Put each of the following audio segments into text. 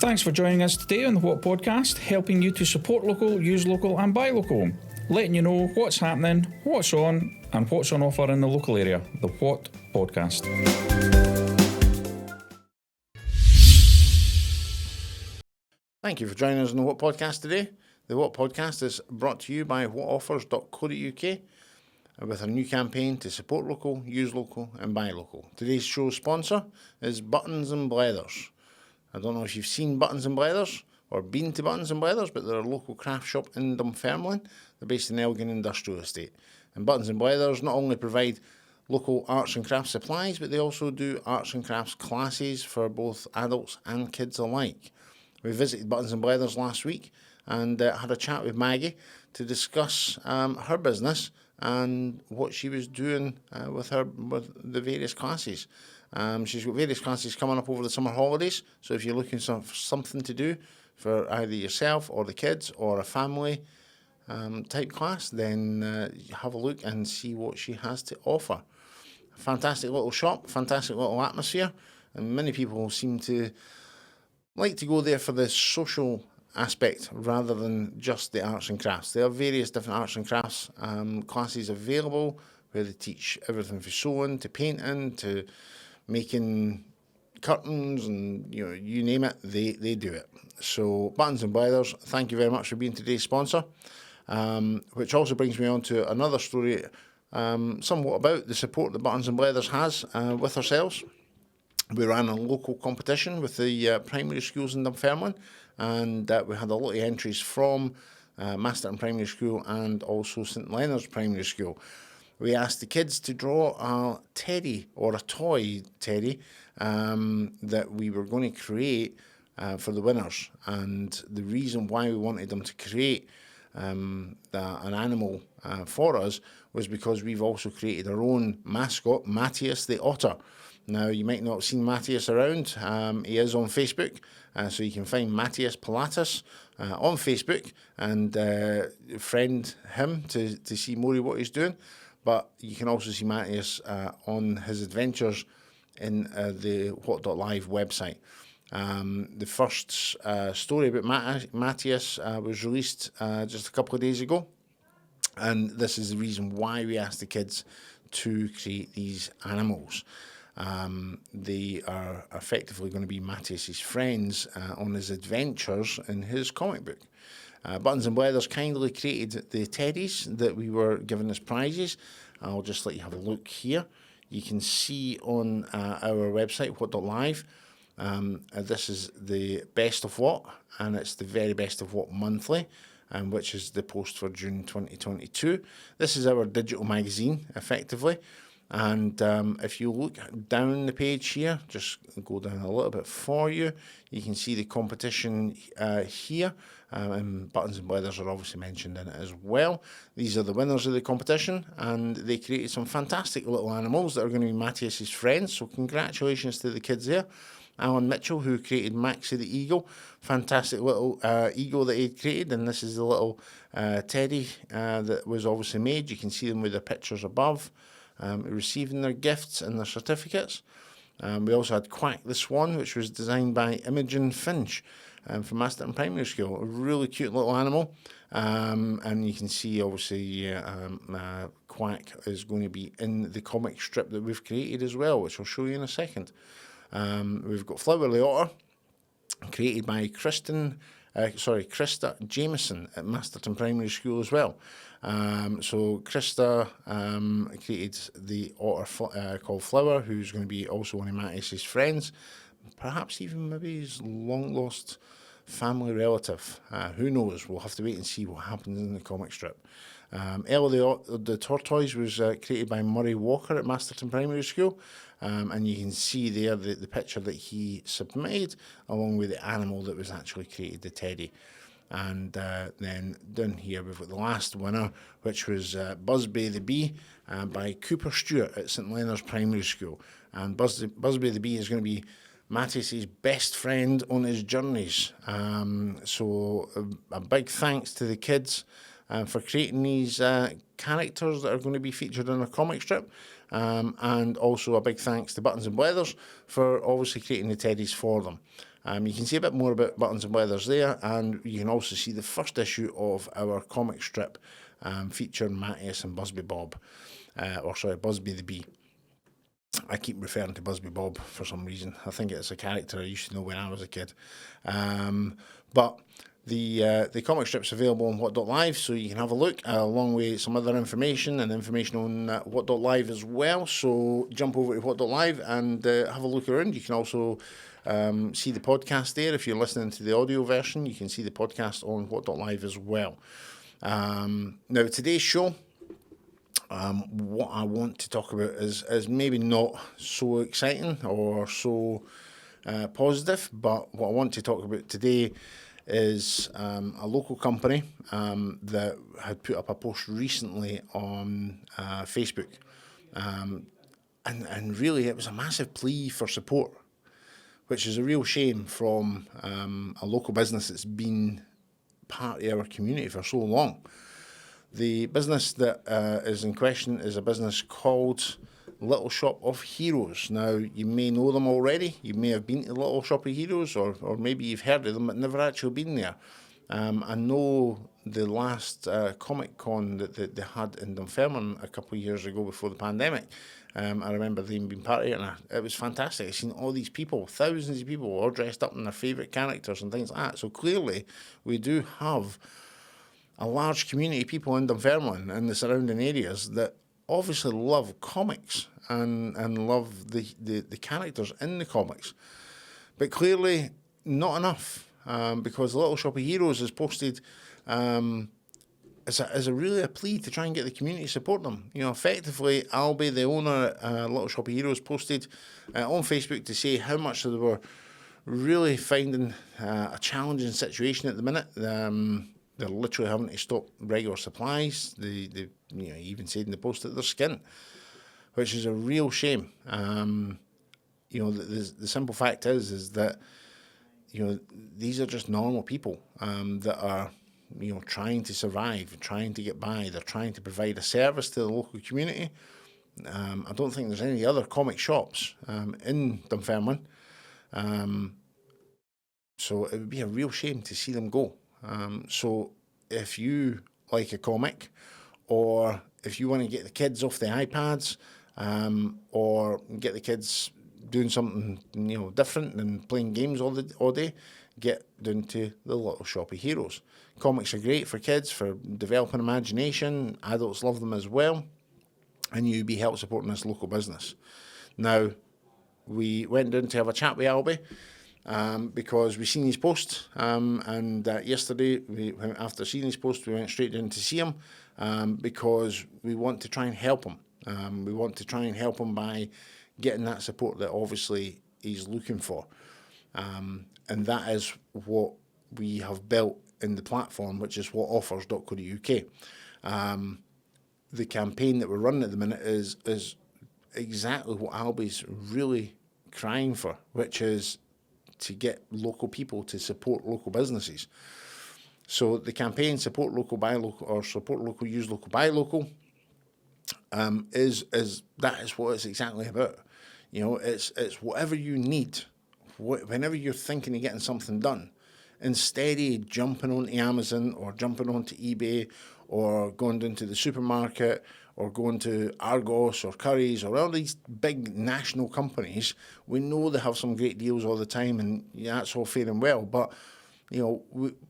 Thanks for joining us today on the What Podcast, helping you to support local, use local and buy local. Letting you know what's happening, what's on and what's on offer in the local area. The What Podcast. Thank you for joining us on the What Podcast today. The What Podcast is brought to you by whatoffers.co.uk with a new campaign to support local, use local and buy local. Today's show's sponsor is Buttons and Blethers. I don't know if you've seen Buttons and Blethers or been to Buttons and Blethers, but they're a local craft shop in Dunfermline. They're based in Elgin Industrial Estate. And Buttons and Blethers not only provide local arts and crafts supplies, but they also do arts and crafts classes for both adults and kids alike. We visited Buttons and Blethers last week and had a chat with Maggie to discuss her business and what she was doing with the various classes. She's got various classes coming up over the summer holidays, so if you're looking for something to do for either yourself or the kids or a family type class, then have a look and see what she has to offer. Fantastic little shop, fantastic little atmosphere, and many people seem to like to go there for the social aspect rather than just the arts and crafts. There are various different arts and crafts classes available where they teach everything from sewing to painting to making curtains and you name it, they do it. So Buttons and Blethers, thank you very much for being today's sponsor, which also brings me on to another story somewhat about the support that Buttons and Blethers has with ourselves. We ran a local competition with the primary schools in Dunfermline, and we had a lot of entries from Masterton Primary School and also St Leonard's Primary School. We asked the kids to draw a teddy or a toy teddy that we were going to create for the winners. And the reason why we wanted them to create an animal for us was because we've also created our own mascot, Matthias the Otter. Now, you might not have seen Matthias around. He is on Facebook, so you can find Matthias Pilatus on Facebook and friend him to see more of what he's doing. But you can also see Matthias on his adventures in the What.live website. The first story about Matthias was released just a couple of days ago. And this is the reason why we asked the kids to create these animals. They are effectively going to be Matthias's friends on his adventures in his comic book. Buttons and Blethers kindly created the teddies that we were given as prizes. I'll just let you have a look here. You can see on our website, what.live, this is the best of what, and it's the very best of what monthly, which is the post for June 2022. This is our digital magazine, effectively. And if you look down the page here, just go down a little bit for you, you can see the competition here, and Buttons and Blethers are obviously mentioned in it as well. These are the winners of the competition, and they created some fantastic little animals that are going to be Matthias's friends, so congratulations to the kids there. Alan Mitchell, who created Maxie the Eagle, fantastic little eagle that he created, and this is the little teddy that was obviously made. You can see them with their pictures above. Receiving their gifts and their certificates. We also had Quack the Swan, which was designed by Imogen Finch from Masterton Primary School. A really cute little animal. And you can see, obviously, Quack is going to be in the comic strip that we've created as well, which I'll show you in a second. We've got Flower the Otter, created by Krista Jameson at Masterton Primary School as well. So Krista created the otter called Flower, who's going to be also one of Matthias's friends, perhaps even maybe his long-lost family relative. Who knows? We'll have to wait and see what happens in the comic strip. Ella the Tortoise was created by Murray Walker at Masterton Primary School, and you can see there the picture that he submitted along with the animal that was actually created, the teddy. And then down here we've got the last winner, which was Busby the Bee by Cooper Stewart at St Leonard's Primary School. And Busby the Bee is going to be Matthias's best friend on his journeys. So a big thanks to the kids for creating these characters that are going to be featured in a comic strip. And also a big thanks to Buttons and Blethers for obviously creating the teddies for them. You can see a bit more about Buttons and Weathers there, and you can also see the first issue of our comic strip featuring Matthias and Busby Bob, Busby the Bee. I keep referring to Busby Bob for some reason. I think it's a character I used to know when I was a kid. But the comic strip's available on What.Live, so you can have a look, along with some other information and information on What.Live as well. So jump over to What.Live and have a look around. You can also see the podcast there. If you're listening to the audio version, you can see the podcast on What.Live as well. Now, today's show, what I want to talk about is maybe not so exciting or so positive, but what I want to talk about today is a local company that had put up a post recently on Facebook, and really it was a massive plea for support, which is a real shame from a local business that's been part of our community for so long. The business that is in question is a business called Little Shop of Heroes. Now, you may know them already. You may have been to Little Shop of Heroes, or maybe you've heard of them but never actually been there. I know the last Comic Con that they had in Dunfermline a couple of years ago before the pandemic. I remember them being part of it, and it was fantastic. I've seen all these people, thousands of people, all dressed up in their favourite characters and things like that. So clearly, we do have a large community of people in Dunfermline and the surrounding areas that obviously love comics and love the characters in the comics. But clearly not enough, because the Little Shop of Heroes is posted as a really a plea to try and get the community to support them. You know, effectively, Albie, the owner at Little Shop of Heroes, posted on Facebook to say how much they were really finding a challenging situation at the minute. They're literally having to stop regular supplies. They even said in the post that they're skint, which is a real shame. The simple fact is that these are just normal people that are trying to survive, trying to get by. They're trying to provide a service to the local community. I don't think there's any other comic shops in Dunfermline, so it would be a real shame to see them go. So if you like a comic, or if you want to get the kids off the iPads, or get the kids doing something different than playing games all day, get down to the Little Shop of Heroes. Comics are great for kids, for developing imagination. Adults love them as well, and you'd be help supporting this local business. Now, we went down to have a chat with Albie, because we seen his post, and yesterday, after seeing his post, we went straight down to see him, because we want to try and help him. We want to try and help him by getting that support that obviously he's looking for, and that is what we have built in the platform, which is whatoffers.co.uk. The campaign that we're running at the minute is exactly what Albie's really crying for, which is to get local people to support local businesses. So the campaign support local, buy local, or support local, use local, buy local, is what it's exactly about. It's whatever you need, whenever you're thinking of getting something done, instead of jumping onto Amazon or jumping onto eBay or going down to the supermarket or going to Argos or Currys or all these big national companies. We know they have some great deals all the time, and that's all fair and well, but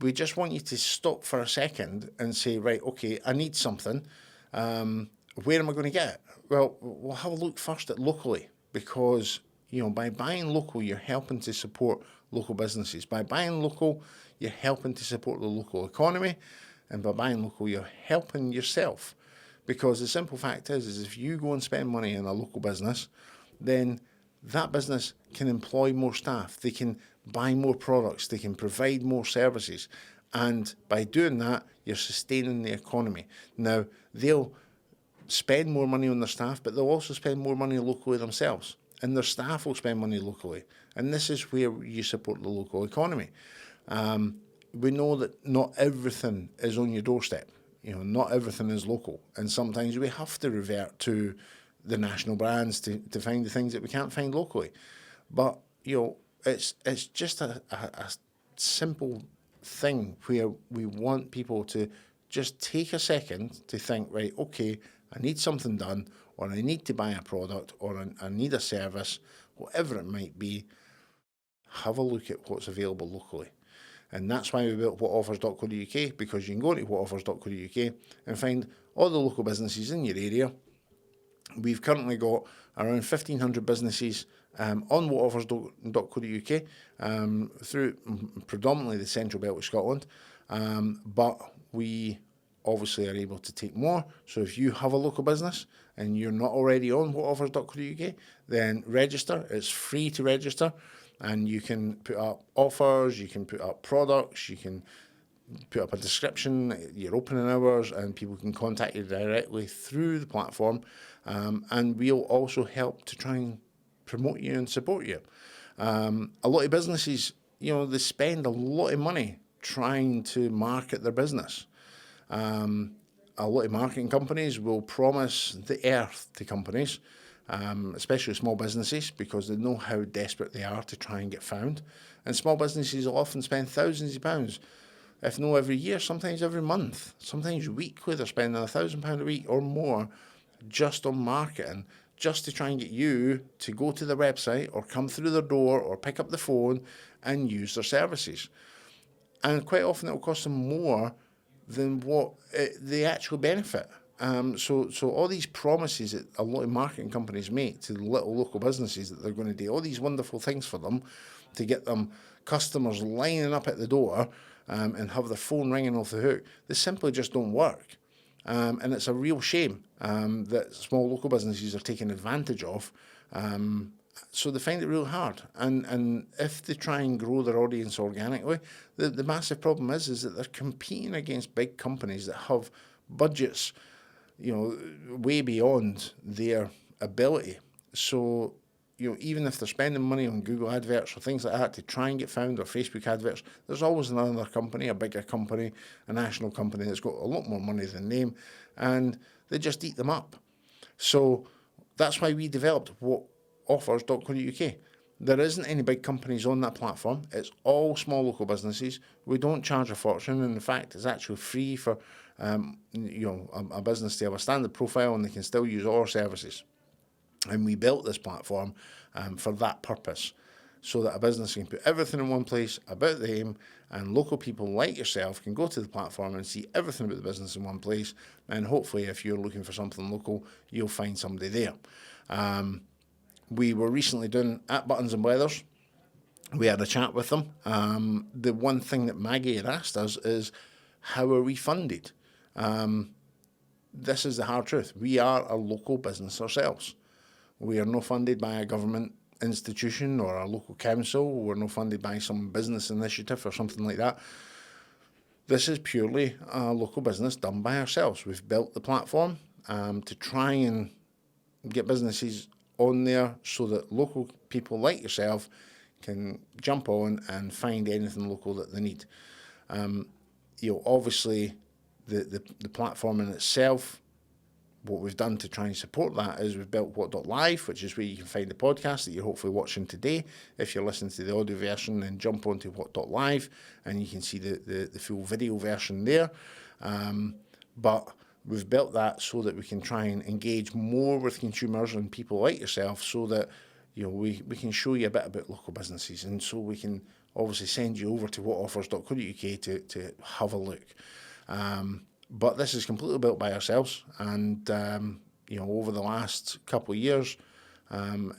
we just want you to stop for a second and say, right, okay, I need something. Where am I going to get it? Well, we'll have a look first at locally, because by buying local, you're helping to support local businesses. By buying local, you're helping to support the local economy, and by buying local, you're helping yourself. Because the simple fact is if you go and spend money in a local business, then that business can employ more staff, they can buy more products, they can provide more services, and by doing that, you're sustaining the economy. Now, they'll spend more money on their staff, but they'll also spend more money locally themselves, and their staff will spend money locally, and this is where you support the local economy. We know that not everything is on your doorstep. Not everything is local, and sometimes we have to revert to the national brands to find the things that we can't find locally. But, it's just a simple thing where we want people to just take a second to think, right, okay, I need something done, or I need to buy a product, or I need a service, whatever it might be. Have a look at what's available locally. And that's why we built whatoffers.co.uk, because you can go to whatoffers.co.uk and find all the local businesses in your area. We've currently got around 1,500 businesses on whatoffers.co.uk through predominantly the central belt of Scotland, but we obviously are able to take more. So if you have a local business and you're not already on whatoffers.co.uk, then register. It's free to register, and you can put up offers, you can put up products, you can put up a description, your opening hours, and people can contact you directly through the platform. And we'll also help to try and promote you and support you. A lot of businesses, they spend a lot of money trying to market their business. A lot of marketing companies will promise the earth to companies, especially small businesses, because they know how desperate they are to try and get found. And small businesses will often spend thousands of pounds, if not every year, sometimes every month, sometimes weekly. They're spending £1,000 a week or more just on marketing, just to try and get you to go to their website or come through their door or pick up the phone and use their services. And quite often it will cost them more than what they actually benefit. So all these promises that a lot of marketing companies make to little local businesses, that they're going to do all these wonderful things for them to get them customers lining up at the door and have their phone ringing off the hook, they simply just don't work. And it's a real shame that small local businesses are taken advantage of. So they find it real hard. And if they try and grow their audience organically, the massive problem is that they're competing against big companies that have budgets, way beyond their ability. So, even if they're spending money on Google adverts or things like that to try and get found, or Facebook adverts, there's always another company, a bigger company, a national company that's got a lot more money than them, and they just eat them up. So that's why we developed whatoffers.co.uk. There isn't any big companies on that platform. It's all small local businesses. We don't charge a fortune. And in fact, it's actually free for a business to have a standard profile, and they can still use all our services. And we built this platform for that purpose, so that a business can put everything in one place about them, and local people like yourself can go to the platform and see everything about the business in one place. And hopefully, if you're looking for something local, you'll find somebody there. We were recently doing at Buttons and Weathers. We had a chat with them. The one thing that Maggie had asked us is, how are we funded? This is the hard truth. We are a local business ourselves. We are not funded by a government institution or a local council. We're not funded by some business initiative or something like that. This is purely a local business done by ourselves. We've built the platform to try and get businesses on there so that local people like yourself can jump on and find anything local that they need. Obviously, the platform in itself, what we've done to try and support that is we've built what.live, which is where you can find the podcast that you're hopefully watching today. If you're listening to the audio version, then jump onto what.live and you can see the full video version there. But we've built that so that we can try and engage more with consumers and people like yourself, so that we can show you a bit about local businesses, and so we can obviously send you over to whatoffers.co.uk to have a look. But this is completely built by ourselves, and over the last couple of years,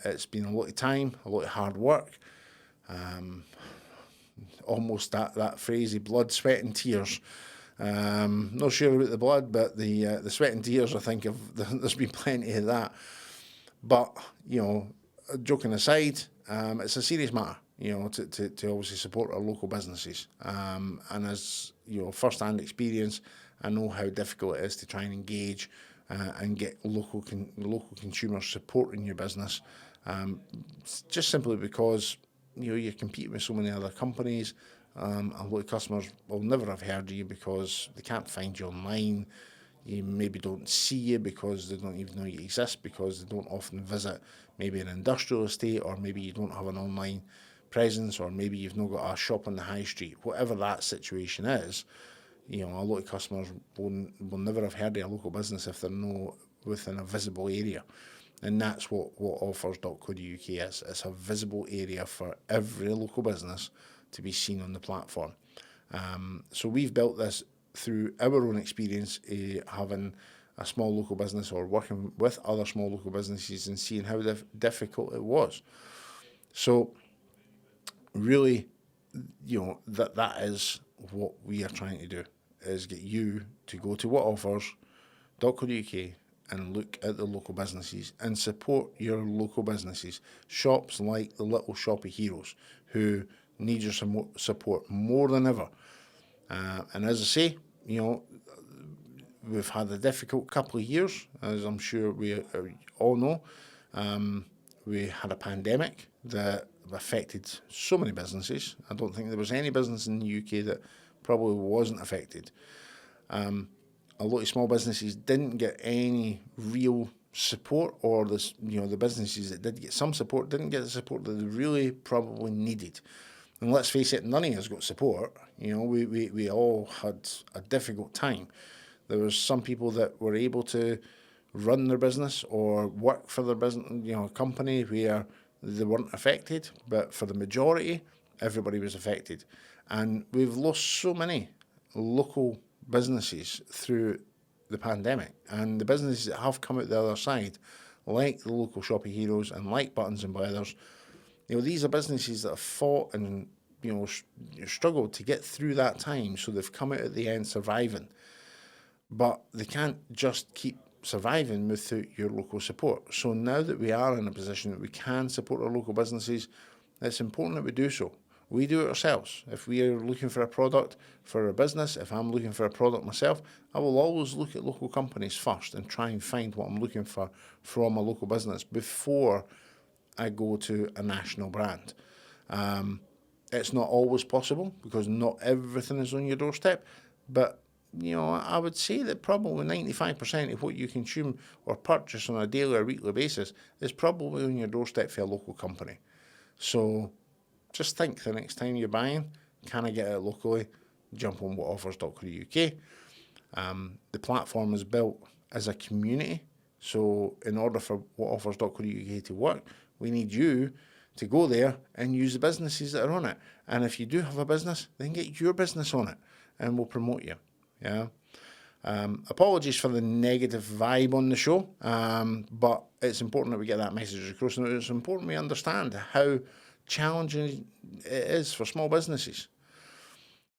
it's been a lot of time, a lot of hard work, almost that phrase, blood, sweat and tears. Not sure about the blood, but the sweat and tears, I think there's been plenty of that. But joking aside, it's a serious matter, to obviously support our local businesses. And as first-hand experience, I know how difficult it is to try and engage and get local consumers supporting your business, just simply because you're competing with so many other companies. A lot of customers will never have heard of you because they can't find you online. You maybe don't see you because they don't even know you exist, because they don't often visit maybe an industrial estate, or maybe you don't have an online presence, or maybe you've not got a shop on the high street, whatever that situation is, a lot of customers will never have heard of a local business if they're not within a visible area. And that's what offers.co.uk is. It's a visible area for every local business to be seen on the platform. So we've built this through our own experience, having a small local business or working with other small local businesses and seeing how difficult it was. So really, that is what we are trying to do, is get you to go to whatoffers.co.uk and look at the local businesses and support your local businesses. Shops like the Little Shoppy Heroes, who need your support more than ever. And as I say, we've had a difficult couple of years, as I'm sure we all know. We had a pandemic that affected so many businesses. I don't think there was any business in the UK that probably wasn't affected. A lot of small businesses didn't get any real support, or the businesses that did get some support didn't get the support that they really probably needed. And let's face it, none of us got support. We all had a difficult time. There was some people that were able to run their business or work for their business, a company where they weren't affected, but for the majority, everybody was affected. And we've lost so many local businesses through the pandemic, and the businesses that have come out the other side, like the Local Shoppy Heroes and like Buttons and Blathers, these are businesses that have fought and struggled to get through that time, so they've come out at the end surviving. But they can't just keep surviving without your local support. So now that we are in a position that we can support our local businesses, it's important that we do so. We do it ourselves. If we are looking for a product for a business, if I'm looking for a product myself, I will always look at local companies first and try and find what I'm looking for from a local business before I go to a national brand. It's not always possible because not everything is on your doorstep, but I would say that probably 95% of what you consume or purchase on a daily or weekly basis is probably on your doorstep for a local company. So just think the next time you're buying, can I get it locally? Jump on whatoffers.co.uk. The platform is built as a community. So in order for whatoffers.co.uk to work, we need you to go there and use the businesses that are on it. And if you do have a business, then get your business on it and we'll promote you. Yeah. Apologies for the negative vibe on the show, but it's important that we get that message across, and it's important we understand how challenging it is for small businesses.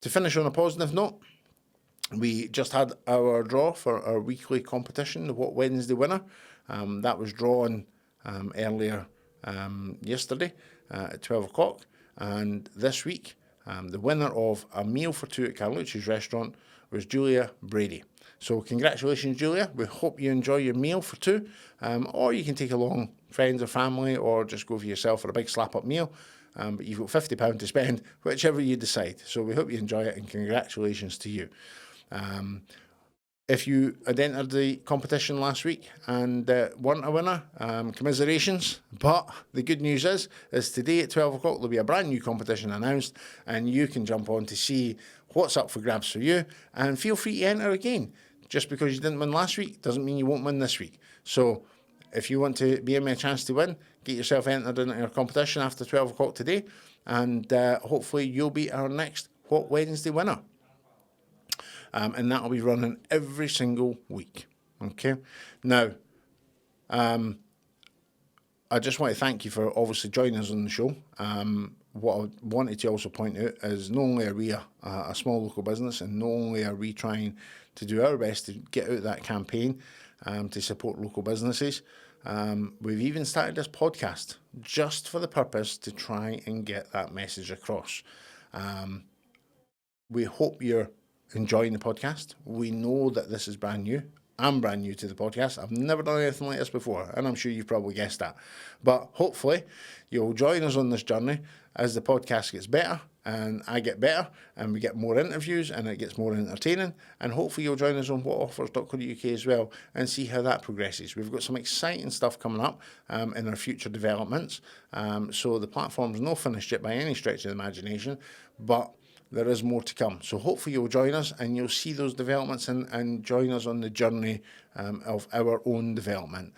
To finish on a positive note, we just had our draw for our weekly competition, the What Wednesday winner. That was drawn earlier yesterday at 12 o'clock, and this week the winner of a meal for two at Carlucci's restaurant was Julia Brady. So congratulations, Julia. We hope you enjoy your meal for two, or you can take along friends or family, or just go for yourself for a big slap-up meal. But you've got £50 to spend, whichever you decide. So we hope you enjoy it, and congratulations to you. If you had entered the competition last week and weren't a winner, commiserations. But the good news is today at 12 o'clock there'll be a brand new competition announced, and you can jump on to see what's up for grabs for you, and feel free to enter again. Just because you didn't win last week doesn't mean you won't win this week. So if you want to be in a chance to win, get yourself entered into our competition after 12 o'clock today, and hopefully you'll be our next What Wednesday winner. And that'll be running every single week. Okay. Now, I just want to thank you for obviously joining us on the show. What I wanted to also point out is not only are we a small local business, and not only are we trying to do our best to get out that campaign to support local businesses, we've even started this podcast just for the purpose to try and get that message across. We hope you're enjoying the podcast. We know that this is brand new. I'm brand new to the podcast. I've never done anything like this before, and I'm sure you've probably guessed that. But hopefully you'll join us on this journey as the podcast gets better and I get better, and we get more interviews, and it gets more entertaining, and hopefully you'll join us on whatoffers.co.uk as well and see how that progresses. We've got some exciting stuff coming up in our future developments, so the platform's not finished yet by any stretch of the imagination, but there is more to come. So hopefully you'll join us and you'll see those developments and join us on the journey of our own development.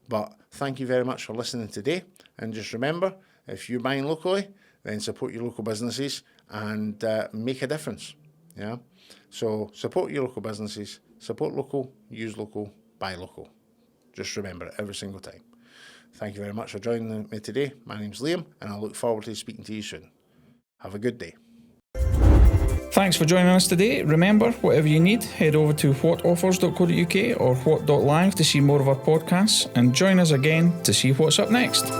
But thank you very much for listening today. And just remember, if you're buying locally, then support your local businesses and make a difference. Yeah. So support your local businesses, support local, use local, buy local. Just remember it every single time. Thank you very much for joining me today. My name's Liam, and I look forward to speaking to you soon. Have a good day. Thanks for joining us today. Remember, whatever you need, head over to whatoffers.co.uk or what.live to see more of our podcasts, and join us again to see what's up next.